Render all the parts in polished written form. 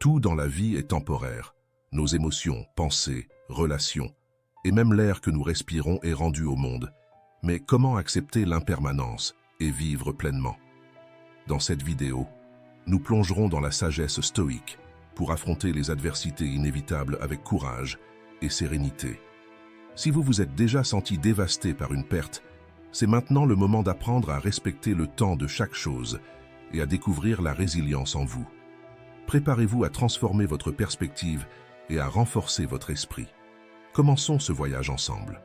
Tout dans la vie est temporaire. Nos émotions, pensées, relations, et même l'air que nous respirons est rendu au monde. Mais comment accepter l'impermanence et vivre pleinement? Dans cette vidéo, nous plongerons dans la sagesse stoïque pour affronter les adversités inévitables avec courage et sérénité. Si vous vous êtes déjà senti dévasté par une perte, c'est maintenant le moment d'apprendre à respecter le temps de chaque chose et à découvrir la résilience en vous. Préparez-vous à transformer votre perspective et à renforcer votre esprit. Commençons ce voyage ensemble.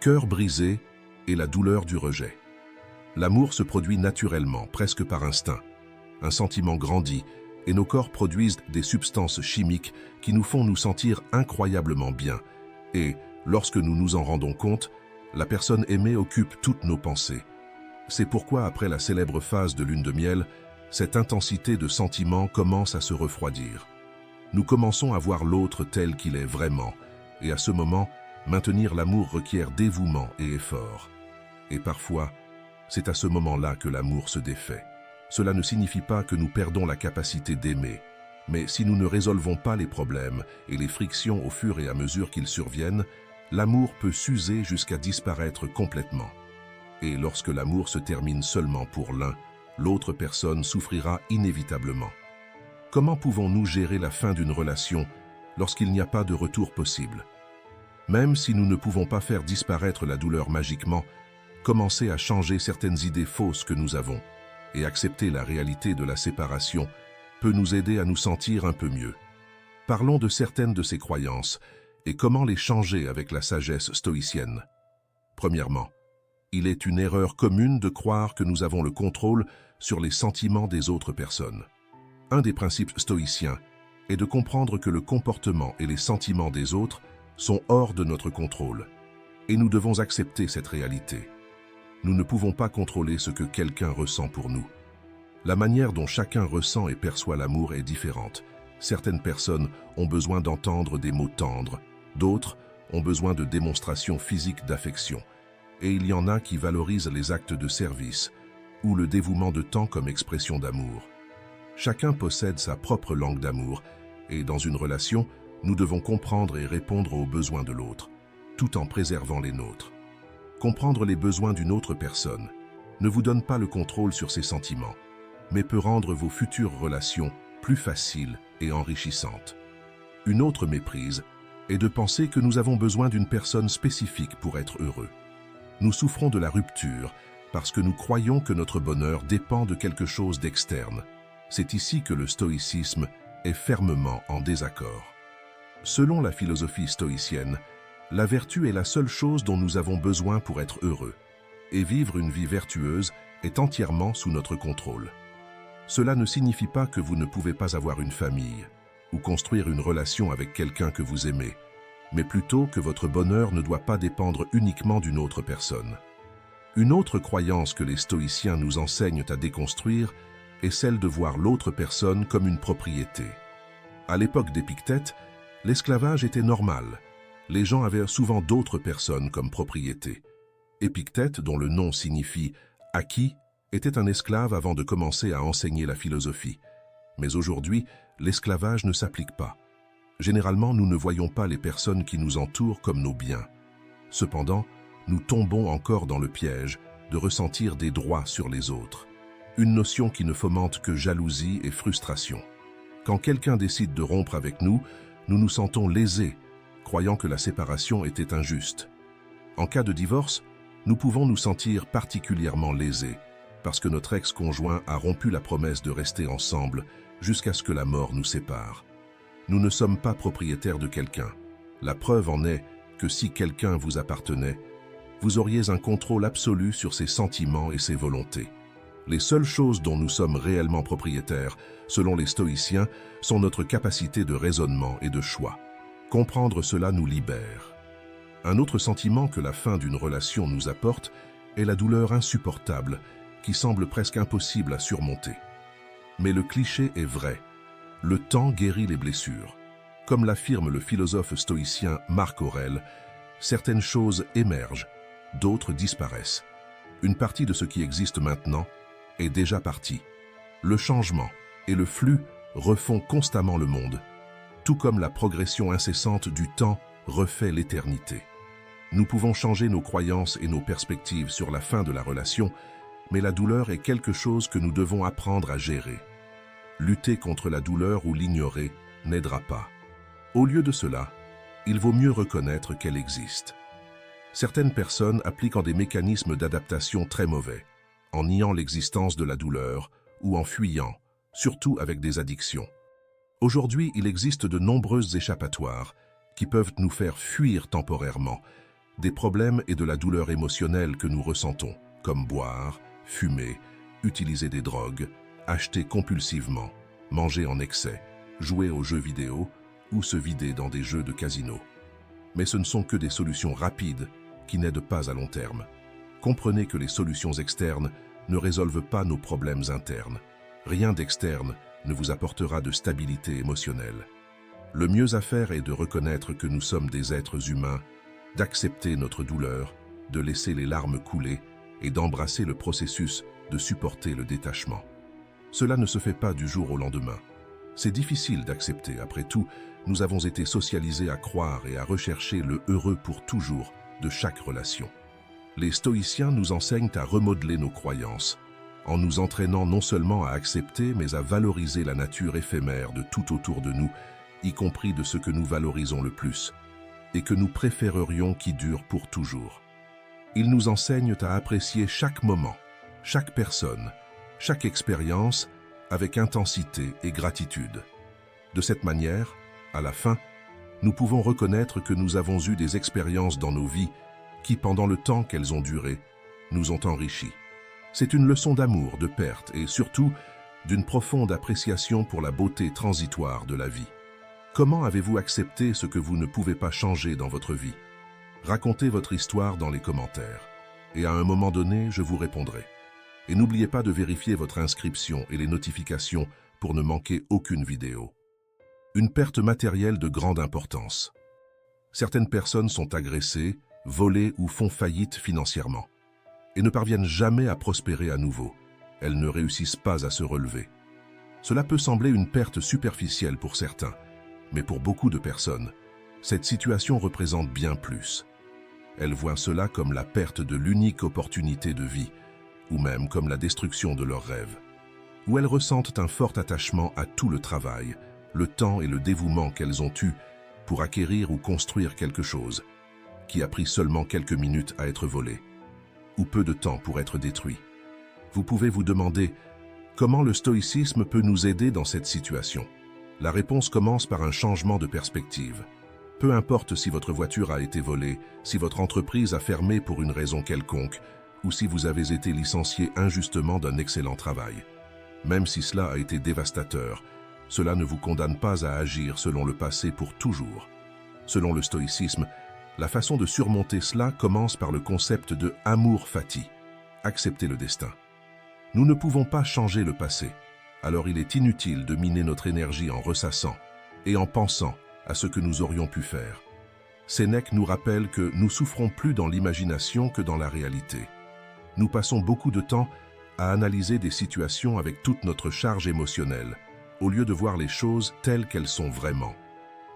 Cœur brisé et la douleur du rejet. L'amour se produit naturellement, presque par instinct. Un sentiment grandit et nos corps produisent des substances chimiques qui nous font nous sentir incroyablement bien. Et, lorsque nous nous en rendons compte, la personne aimée occupe toutes nos pensées. C'est pourquoi, après la célèbre phase de lune de miel, cette intensité de sentiments commence à se refroidir. Nous commençons à voir l'autre tel qu'il est vraiment, et à ce moment, maintenir l'amour requiert dévouement et effort. Et parfois, c'est à ce moment-là que l'amour se défait. Cela ne signifie pas que nous perdons la capacité d'aimer, mais si nous ne résolvons pas les problèmes et les frictions au fur et à mesure qu'ils surviennent, l'amour peut s'user jusqu'à disparaître complètement. Et lorsque l'amour se termine seulement pour l'un, l'autre personne souffrira inévitablement. Comment pouvons-nous gérer la fin d'une relation lorsqu'il n'y a pas de retour possible? Même si nous ne pouvons pas faire disparaître la douleur magiquement, commencer à changer certaines idées fausses que nous avons et accepter la réalité de la séparation peut nous aider à nous sentir un peu mieux. Parlons de certaines de ces croyances et comment les changer avec la sagesse stoïcienne. Premièrement, il est une erreur commune de croire que nous avons le contrôle sur les sentiments des autres personnes. Un des principes stoïciens est de comprendre que le comportement et les sentiments des autres sont hors de notre contrôle, et nous devons accepter cette réalité. Nous ne pouvons pas contrôler ce que quelqu'un ressent pour nous. La manière dont chacun ressent et perçoit l'amour est différente. Certaines personnes ont besoin d'entendre des mots tendres, d'autres ont besoin de démonstrations physiques d'affection, et il y en a qui valorisent les actes de service ou le dévouement de temps comme expression d'amour. Chacun possède sa propre langue d'amour, et dans une relation, nous devons comprendre et répondre aux besoins de l'autre, tout en préservant les nôtres. Comprendre les besoins d'une autre personne ne vous donne pas le contrôle sur ses sentiments, mais peut rendre vos futures relations plus faciles et enrichissantes. Une autre méprise est de penser que nous avons besoin d'une personne spécifique pour être heureux. Nous souffrons de la rupture parce que nous croyons que notre bonheur dépend de quelque chose d'externe. C'est ici que le stoïcisme est fermement en désaccord. Selon la philosophie stoïcienne, la vertu est la seule chose dont nous avons besoin pour être heureux, et vivre une vie vertueuse est entièrement sous notre contrôle. Cela ne signifie pas que vous ne pouvez pas avoir une famille ou construire une relation avec quelqu'un que vous aimez, mais plutôt que votre bonheur ne doit pas dépendre uniquement d'une autre personne. Une autre croyance que les stoïciens nous enseignent à déconstruire est celle de voir l'autre personne comme une propriété. À l'époque d'Épictète, l'esclavage était normal. Les gens avaient souvent d'autres personnes comme propriété. Épictète, dont le nom signifie « acquis », était un esclave avant de commencer à enseigner la philosophie. Mais aujourd'hui, l'esclavage ne s'applique pas. Généralement, nous ne voyons pas les personnes qui nous entourent comme nos biens. Cependant, nous tombons encore dans le piège de ressentir des droits sur les autres. Une notion qui ne fomente que jalousie et frustration. Quand quelqu'un décide de rompre avec nous, nous nous sentons lésés, croyant que la séparation était injuste. En cas de divorce, nous pouvons nous sentir particulièrement lésés, parce que notre ex-conjoint a rompu la promesse de rester ensemble jusqu'à ce que la mort nous sépare. Nous ne sommes pas propriétaires de quelqu'un. La preuve en est que si quelqu'un vous appartenait, vous auriez un contrôle absolu sur ses sentiments et ses volontés. Les seules choses dont nous sommes réellement propriétaires, selon les stoïciens, sont notre capacité de raisonnement et de choix. Comprendre cela nous libère. Un autre sentiment que la fin d'une relation nous apporte est la douleur insupportable qui semble presque impossible à surmonter. Mais le cliché est vrai. Le temps guérit les blessures. Comme l'affirme le philosophe stoïcien Marc Aurèle, certaines choses émergent, d'autres disparaissent. Une partie de ce qui existe maintenant est déjà partie. Le changement et le flux refont constamment le monde, tout comme la progression incessante du temps refait l'éternité. Nous pouvons changer nos croyances et nos perspectives sur la fin de la relation, mais la douleur est quelque chose que nous devons apprendre à gérer. Lutter contre la douleur ou l'ignorer n'aidera pas. Au lieu de cela, il vaut mieux reconnaître qu'elle existe. Certaines personnes appliquent des mécanismes d'adaptation très mauvais, en niant l'existence de la douleur ou en fuyant, surtout avec des addictions. Aujourd'hui, il existe de nombreuses échappatoires qui peuvent nous faire fuir temporairement des problèmes et de la douleur émotionnelle que nous ressentons, comme boire, fumer, utiliser des drogues, acheter compulsivement, manger en excès, jouer aux jeux vidéo ou se vider dans des jeux de casino. Mais ce ne sont que des solutions rapides qui n'aident pas à long terme. Comprenez que les solutions externes ne résolvent pas nos problèmes internes. Rien d'externe ne vous apportera de stabilité émotionnelle. Le mieux à faire est de reconnaître que nous sommes des êtres humains, d'accepter notre douleur, de laisser les larmes couler et d'embrasser le processus de supporter le détachement. Cela ne se fait pas du jour au lendemain. C'est difficile d'accepter, après tout, nous avons été socialisés à croire et à rechercher le heureux pour toujours de chaque relation. Les stoïciens nous enseignent à remodeler nos croyances, en nous entraînant non seulement à accepter, mais à valoriser la nature éphémère de tout autour de nous, y compris de ce que nous valorisons le plus, et que nous préférerions qui dure pour toujours. Ils nous enseignent à apprécier chaque moment, chaque personne, chaque expérience, avec intensité et gratitude. De cette manière, à la fin, nous pouvons reconnaître que nous avons eu des expériences dans nos vies qui, pendant le temps qu'elles ont duré, nous ont enrichis. C'est une leçon d'amour, de perte et surtout d'une profonde appréciation pour la beauté transitoire de la vie. Comment avez-vous accepté ce que vous ne pouvez pas changer dans votre vie? Racontez votre histoire dans les commentaires. Et à un moment donné, je vous répondrai. Et n'oubliez pas de vérifier votre inscription et les notifications pour ne manquer aucune vidéo. Une perte matérielle de grande importance. Certaines personnes sont agressées, volées ou font faillite financièrement et ne parviennent jamais à prospérer à nouveau. Elles ne réussissent pas à se relever. Cela peut sembler une perte superficielle pour certains, mais pour beaucoup de personnes, cette situation représente bien plus. Elles voient cela comme la perte de l'unique opportunité de vie, ou même comme la destruction de leurs rêves, où elles ressentent un fort attachement à tout le travail, le temps et le dévouement qu'elles ont eu pour acquérir ou construire quelque chose, qui a pris seulement quelques minutes à être volé, ou peu de temps pour être détruit. Vous pouvez vous demander comment le stoïcisme peut nous aider dans cette situation. La réponse commence par un changement de perspective. Peu importe si votre voiture a été volée, si votre entreprise a fermé pour une raison quelconque, ou si vous avez été licencié injustement d'un excellent travail. Même si cela a été dévastateur, cela ne vous condamne pas à agir selon le passé pour toujours. Selon le stoïcisme, la façon de surmonter cela commence par le concept de amour fati, accepter le destin. Nous ne pouvons pas changer le passé, alors il est inutile de miner notre énergie en ressassant et en pensant à ce que nous aurions pu faire. Sénèque nous rappelle que nous souffrons plus dans l'imagination que dans la réalité. Nous passons beaucoup de temps à analyser des situations avec toute notre charge émotionnelle, au lieu de voir les choses telles qu'elles sont vraiment.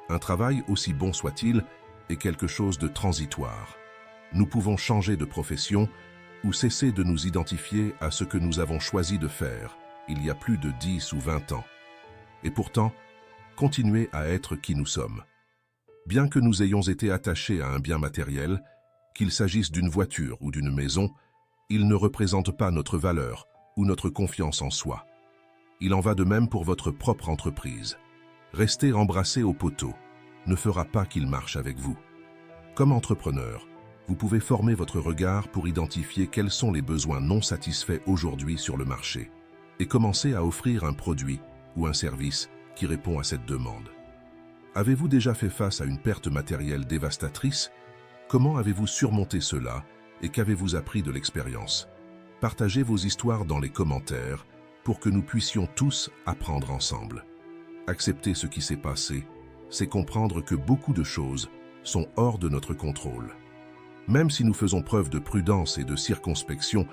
Un travail, aussi bon soit-il, est quelque chose de transitoire. Nous pouvons changer de profession ou cesser de nous identifier à ce que nous avons choisi de faire il y a plus de 10 ou 20 ans. Et pourtant, continuer à être qui nous sommes. Bien que nous ayons été attachés à un bien matériel, qu'il s'agisse d'une voiture ou d'une maison, il ne représente pas notre valeur ou notre confiance en soi. Il en va de même pour votre propre entreprise. Rester embrassé au poteau ne fera pas qu'il marche avec vous. Comme entrepreneur, vous pouvez former votre regard pour identifier quels sont les besoins non satisfaits aujourd'hui sur le marché et commencer à offrir un produit ou un service qui répond à cette demande. Avez-vous déjà fait face à une perte matérielle dévastatrice? Comment avez-vous surmonté cela et qu'avez-vous appris de l'expérience? Partagez vos histoires dans les commentaires pour que nous puissions tous apprendre ensemble. Accepter ce qui s'est passé, c'est comprendre que beaucoup de choses sont hors de notre contrôle. Même si nous faisons preuve de prudence et de circonspection,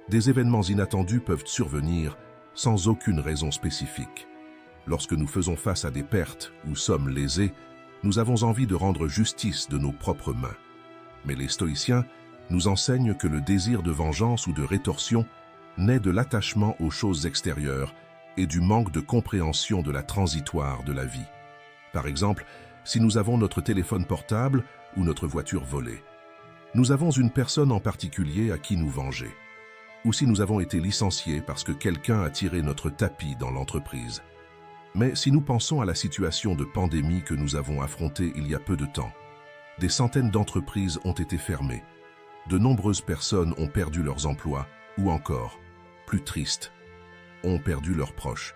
des événements inattendus peuvent survenir sans aucune raison spécifique. Lorsque nous faisons face à des pertes ou sommes lésés, nous avons envie de rendre justice de nos propres mains. Mais les stoïciens nous enseignent que le désir de vengeance ou de rétorsion naît de l'attachement aux choses extérieures et du manque de compréhension de la transitoire de la vie. Par exemple, si nous avons notre téléphone portable ou notre voiture volée, nous avons une personne en particulier à qui nous venger. Ou si nous avons été licenciés parce que quelqu'un a tiré notre tapis dans l'entreprise. Mais si nous pensons à la situation de pandémie que nous avons affrontée il y a peu de temps, des centaines d'entreprises ont été fermées, de nombreuses personnes ont perdu leurs emplois, ou encore, plus triste, ont perdu leurs proches.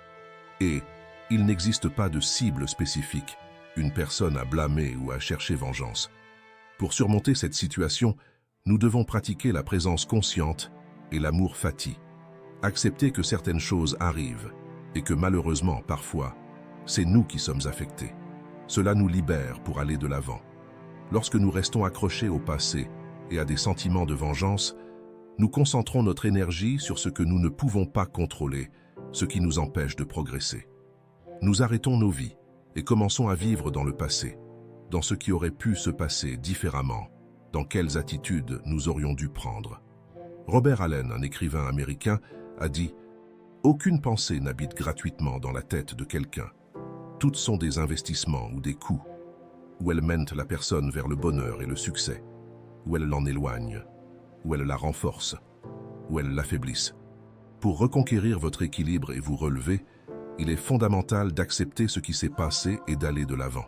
Et il n'existe pas de cible spécifique, une personne à blâmer ou à chercher vengeance. Pour surmonter cette situation, nous devons pratiquer la présence consciente et l'amour fati. Accepter que certaines choses arrivent et que malheureusement, parfois, c'est nous qui sommes affectés. Cela nous libère pour aller de l'avant. Lorsque nous restons accrochés au passé et à des sentiments de vengeance, nous concentrons notre énergie sur ce que nous ne pouvons pas contrôler, ce qui nous empêche de progresser. Nous arrêtons nos vies et commençons à vivre dans le passé, dans ce qui aurait pu se passer différemment, dans quelles attitudes nous aurions dû prendre. Robert Allen, un écrivain américain, a dit « Aucune pensée n'habite gratuitement dans la tête de quelqu'un. Toutes sont des investissements ou des coûts, où elles mènent la personne vers le bonheur et le succès, où elles l'en éloignent, où elles la renforcent, où elles l'affaiblissent. Pour reconquérir votre équilibre et vous relever, il est fondamental d'accepter ce qui s'est passé et d'aller de l'avant.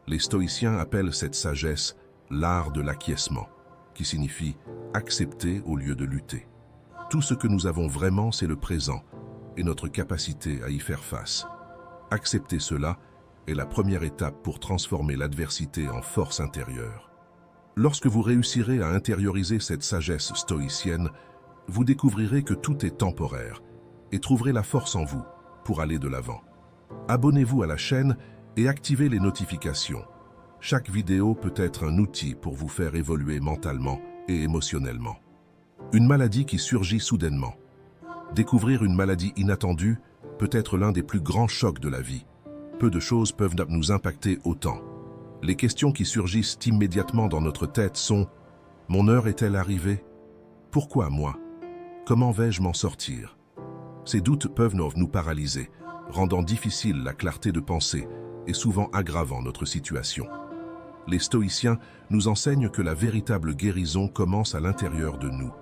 Les stoïciens appellent cette sagesse l'art de l'acquiescement, qui signifie accepter au lieu de lutter. Tout ce que nous avons vraiment, c'est le présent et notre capacité à y faire face. Accepter cela est la première étape pour transformer l'adversité en force intérieure. Lorsque vous réussirez à intérioriser cette sagesse stoïcienne, vous découvrirez que tout est temporaire et trouverez la force en vous pour aller de l'avant. Abonnez-vous à la chaîne et activez les notifications. Chaque vidéo peut être un outil pour vous faire évoluer mentalement et émotionnellement. Une maladie qui surgit soudainement. Découvrir une maladie inattendue peut être l'un des plus grands chocs de la vie. Peu de choses peuvent nous impacter autant. Les questions qui surgissent immédiatement dans notre tête sont « Mon heure est-elle arrivée? Pourquoi moi? Comment vais-je m'en sortir ?» Ces doutes peuvent nous paralyser, rendant difficile la clarté de pensée et souvent aggravant notre situation. Les stoïciens nous enseignent que la véritable guérison commence à l'intérieur de nous.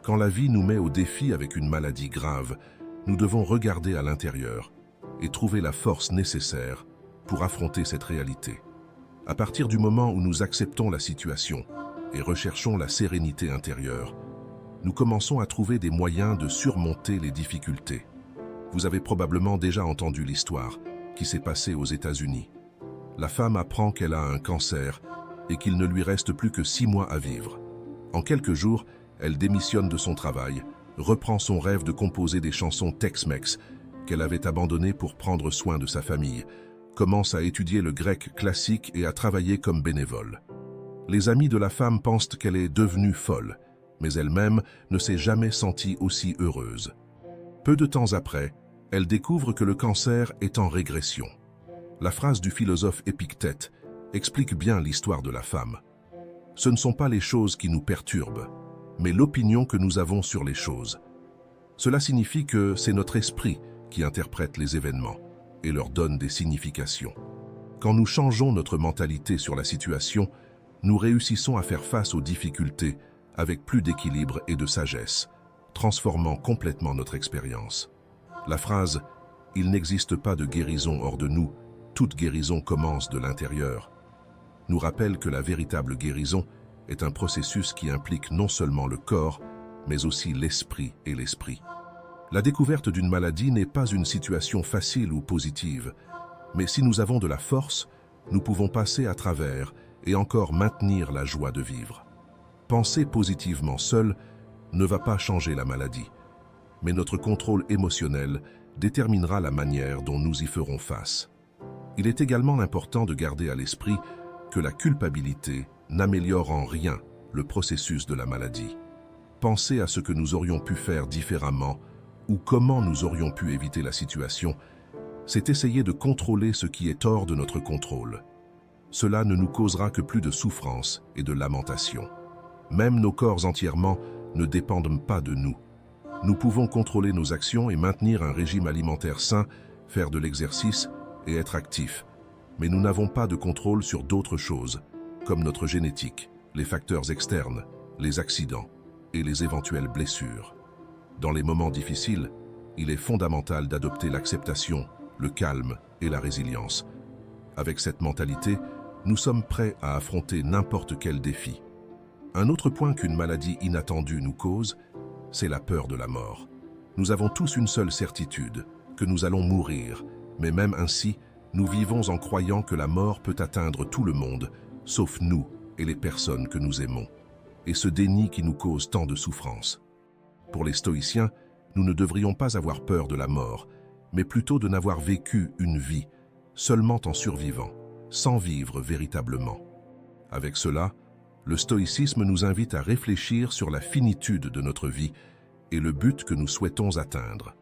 Quand la vie nous met au défi avec une maladie grave, nous devons regarder à l'intérieur et trouver la force nécessaire pour affronter cette réalité. À partir du moment où nous acceptons la situation et recherchons la sérénité intérieure, nous commençons à trouver des moyens de surmonter les difficultés. Vous avez probablement déjà entendu l'histoire qui s'est passée aux États-Unis. La femme apprend qu'elle a un cancer et qu'il ne lui reste plus que 6 mois à vivre. En quelques jours, elle démissionne de son travail, reprend son rêve de composer des chansons Tex-Mex qu'elle avait abandonnées pour prendre soin de sa famille, commence à étudier le grec classique et à travailler comme bénévole. Les amis de la femme pensent qu'elle est devenue folle, mais elle-même ne s'est jamais sentie aussi heureuse. Peu de temps après, elle découvre que le cancer est en régression. La phrase du philosophe Épictète explique bien l'histoire de la femme. Ce ne sont pas les choses qui nous perturbent, mais l'opinion que nous avons sur les choses. Cela signifie que c'est notre esprit qui interprète les événements et leur donne des significations. Quand nous changeons notre mentalité sur la situation, nous réussissons à faire face aux difficultés avec plus d'équilibre et de sagesse, transformant complètement notre expérience. La phrase « Il n'existe pas de guérison hors de nous, toute guérison commence de l'intérieur » nous rappelle que la véritable guérison est un processus qui implique non seulement le corps, mais aussi l'esprit et l'esprit. La découverte d'une maladie n'est pas une situation facile ou positive, mais si nous avons de la force, nous pouvons passer à travers et encore maintenir la joie de vivre. Penser positivement seul ne va pas changer la maladie, mais notre contrôle émotionnel déterminera la manière dont nous y ferons face. Il est également important de garder à l'esprit que la culpabilité n'améliore en rien le processus de la maladie. Penser à ce que nous aurions pu faire différemment ou comment nous aurions pu éviter la situation c'est essayer de contrôler ce qui est hors de notre contrôle. Cela ne nous causera que plus de souffrance et de lamentation. Même nos corps entièrement ne dépendent pas de nous. Nous pouvons contrôler nos actions et maintenir un régime alimentaire sain, faire de l'exercice et être actifs. Mais nous n'avons pas de contrôle sur d'autres choses, comme notre génétique, les facteurs externes, les accidents et les éventuelles blessures. Dans les moments difficiles, il est fondamental d'adopter l'acceptation, le calme et la résilience. Avec cette mentalité, nous sommes prêts à affronter n'importe quel défi. Un autre point qu'une maladie inattendue nous cause, c'est la peur de la mort. Nous avons tous une seule certitude, que nous allons mourir, mais même ainsi, nous vivons en croyant que la mort peut atteindre tout le monde, sauf nous et les personnes que nous aimons. Et ce déni qui nous cause tant de souffrance. Pour les stoïciens, nous ne devrions pas avoir peur de la mort, mais plutôt de n'avoir vécu une vie, seulement en survivant, sans vivre véritablement. Avec cela, le stoïcisme nous invite à réfléchir sur la finitude de notre vie et le but que nous souhaitons atteindre.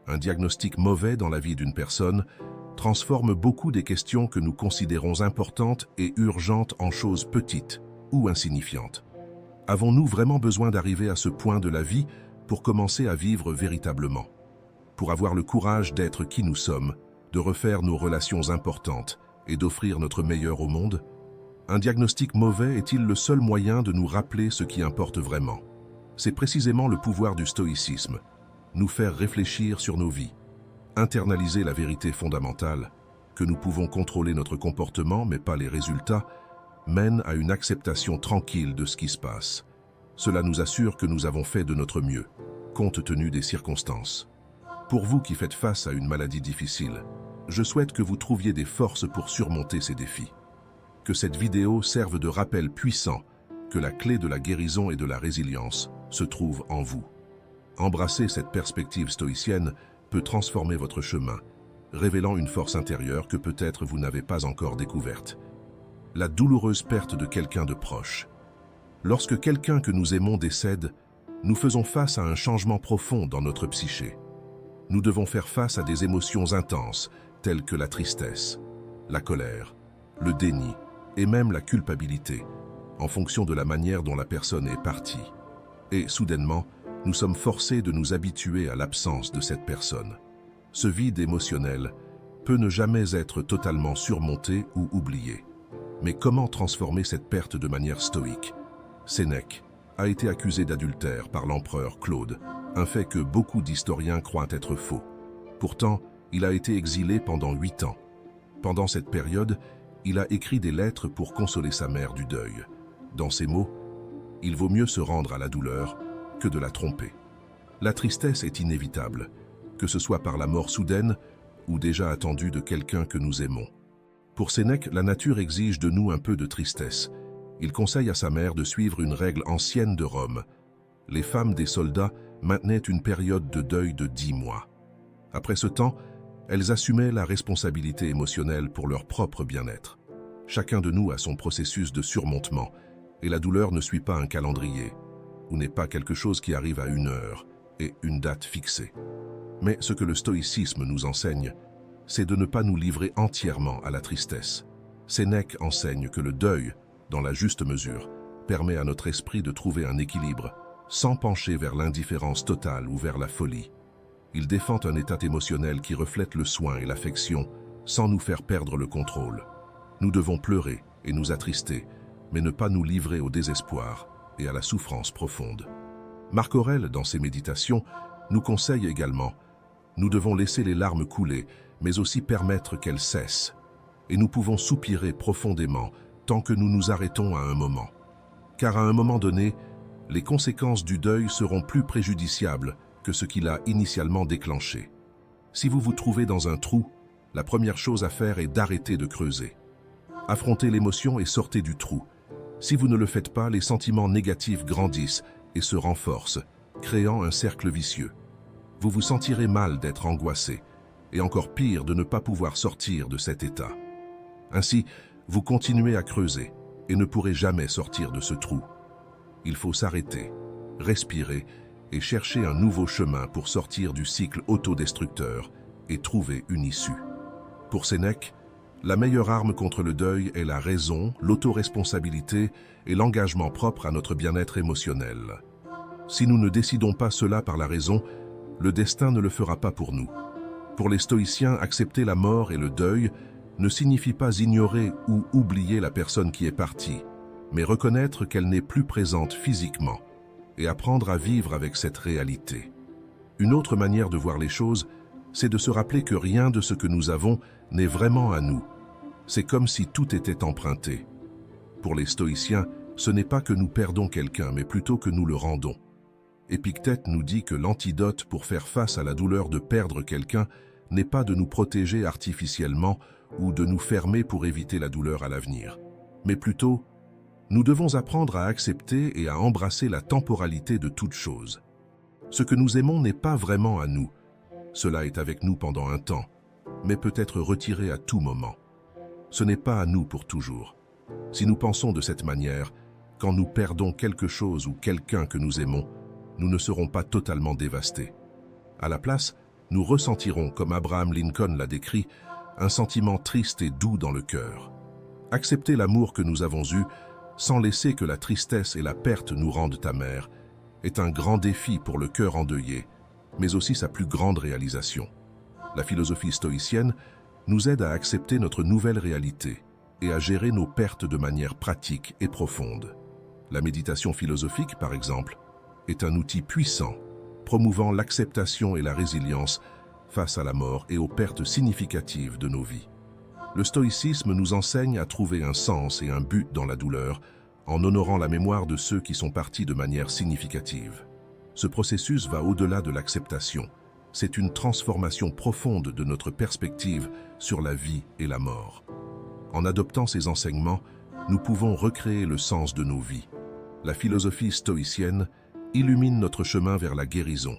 Un diagnostic mauvais dans la vie d'une personne transforme beaucoup des questions que nous considérons importantes et urgentes en choses petites ou insignifiantes. Avons-nous vraiment besoin d'arriver à ce point de la vie pour commencer à vivre véritablement? Pour avoir le courage d'être qui nous sommes, de refaire nos relations importantes et d'offrir notre meilleur au monde? Un diagnostic mauvais est-il le seul moyen de nous rappeler ce qui importe vraiment? C'est précisément le pouvoir du stoïcisme, nous faire réfléchir sur nos vies, internaliser la vérité fondamentale, que nous pouvons contrôler notre comportement mais pas les résultats, mène à une acceptation tranquille de ce qui se passe. Cela nous assure que nous avons fait de notre mieux, compte tenu des circonstances. Pour vous qui faites face à une maladie difficile, je souhaite que vous trouviez des forces pour surmonter ces défis. Que cette vidéo serve de rappel puissant que la clé de la guérison et de la résilience se trouve en vous. Embrasser cette perspective stoïcienne peut transformer votre chemin, révélant une force intérieure que peut-être vous n'avez pas encore découverte. La douloureuse perte de quelqu'un de proche. Lorsque quelqu'un que nous aimons décède, nous faisons face à un changement profond dans notre psyché. Nous devons faire face à des émotions intenses, telles que la tristesse, la colère, le déni et même la culpabilité, en fonction de la manière dont la personne est partie. Et soudainement, nous sommes forcés de nous habituer à l'absence de cette personne. Ce vide émotionnel peut ne jamais être totalement surmonté ou oublié. Mais comment transformer cette perte de manière stoïque? Sénèque a été accusé d'adultère par l'empereur Claude, un fait que beaucoup d'historiens croient être faux. Pourtant, il a été exilé pendant 8 ans. Pendant cette période, il a écrit des lettres pour consoler sa mère du deuil. Dans ces mots, il vaut mieux se rendre à la douleur que de la tromper. La tristesse est inévitable, que ce soit par la mort soudaine ou déjà attendue de quelqu'un que nous aimons. Pour Sénèque, la nature exige de nous un peu de tristesse. Il conseille à sa mère de suivre une règle ancienne de Rome. Les femmes des soldats maintenaient une période de deuil de 10 mois. Après ce temps, elles assumaient la responsabilité émotionnelle pour leur propre bien-être. Chacun de nous a son processus de surmontement, et la douleur ne suit pas un calendrier, ou n'est pas quelque chose qui arrive à une heure et une date fixée. Mais ce que le stoïcisme nous enseigne, c'est de ne pas nous livrer entièrement à la tristesse. Sénèque enseigne que le deuil, dans la juste mesure, permet à notre esprit de trouver un équilibre, sans pencher vers l'indifférence totale ou vers la folie. Il défend un état émotionnel qui reflète le soin et l'affection, sans nous faire perdre le contrôle. Nous devons pleurer et nous attrister, mais ne pas nous livrer au désespoir et à la souffrance profonde. Marc Aurèle, dans ses méditations, nous conseille également: nous devons laisser les larmes couler, mais aussi permettre qu'elles cessent. Et nous pouvons soupirer profondément tant que nous nous arrêtons à un moment. Car à un moment donné, les conséquences du deuil seront plus préjudiciables que ce qu'il a initialement déclenché. Si vous vous trouvez dans un trou, la première chose à faire est d'arrêter de creuser. Affrontez l'émotion et sortez du trou. Si vous ne le faites pas, les sentiments négatifs grandissent et se renforcent, créant un cercle vicieux. Vous vous sentirez mal d'être angoissé, et encore pire de ne pas pouvoir sortir de cet état. Ainsi, vous continuez à creuser et ne pourrez jamais sortir de ce trou. Il faut s'arrêter, respirer et chercher un nouveau chemin pour sortir du cycle autodestructeur et trouver une issue. Pour Sénèque, la meilleure arme contre le deuil est la raison, l'autoresponsabilité et l'engagement propre à notre bien-être émotionnel. Si nous ne décidons pas cela par la raison, le destin ne le fera pas pour nous. Pour les stoïciens, accepter la mort et le deuil ne signifie pas ignorer ou oublier la personne qui est partie, mais reconnaître qu'elle n'est plus présente physiquement et apprendre à vivre avec cette réalité. Une autre manière de voir les choses, c'est de se rappeler que rien de ce que nous avons n'est vraiment à nous. C'est comme si tout était emprunté. Pour les stoïciens, ce n'est pas que nous perdons quelqu'un, mais plutôt que nous le rendons. Épictète nous dit que l'antidote pour faire face à la douleur de perdre quelqu'un n'est pas de nous protéger artificiellement ou de nous fermer pour éviter la douleur à l'avenir, mais plutôt, nous devons apprendre à accepter et à embrasser la temporalité de toute chose. Ce que nous aimons n'est pas vraiment à nous. Cela est avec nous pendant un temps, mais peut être retiré à tout moment. Ce n'est pas à nous pour toujours. Si nous pensons de cette manière, quand nous perdons quelque chose ou quelqu'un que nous aimons, nous ne serons pas totalement dévastés. À la place, nous ressentirons, comme Abraham Lincoln l'a décrit, un sentiment triste et doux dans le cœur. Accepter l'amour que nous avons eu, sans laisser que la tristesse et la perte nous rendent amers, est un grand défi pour le cœur endeuillé, mais aussi sa plus grande réalisation. La philosophie stoïcienne nous aide à accepter notre nouvelle réalité et à gérer nos pertes de manière pratique et profonde. La méditation philosophique, par exemple, est un outil puissant, promouvant l'acceptation et la résilience face à la mort et aux pertes significatives de nos vies. Le stoïcisme nous enseigne à trouver un sens et un but dans la douleur, en honorant la mémoire de ceux qui sont partis de manière significative. Ce processus va au-delà de l'acceptation. C'est une transformation profonde de notre perspective sur la vie et la mort. En adoptant ces enseignements, nous pouvons recréer le sens de nos vies. La philosophie stoïcienne illumine notre chemin vers la guérison,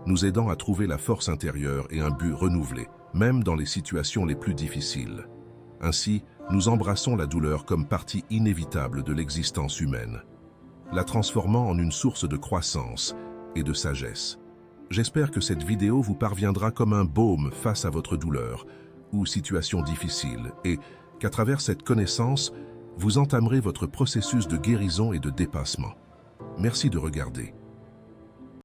nous aidant à trouver la force intérieure et un but renouvelé, même dans les situations les plus difficiles. Ainsi, nous embrassons la douleur comme partie inévitable de l'existence humaine, la transformant en une source de croissance et de sagesse. J'espère que cette vidéo vous parviendra comme un baume face à votre douleur ou situation difficile et qu'à travers cette connaissance, vous entamerez votre processus de guérison et de dépassement. Merci de regarder.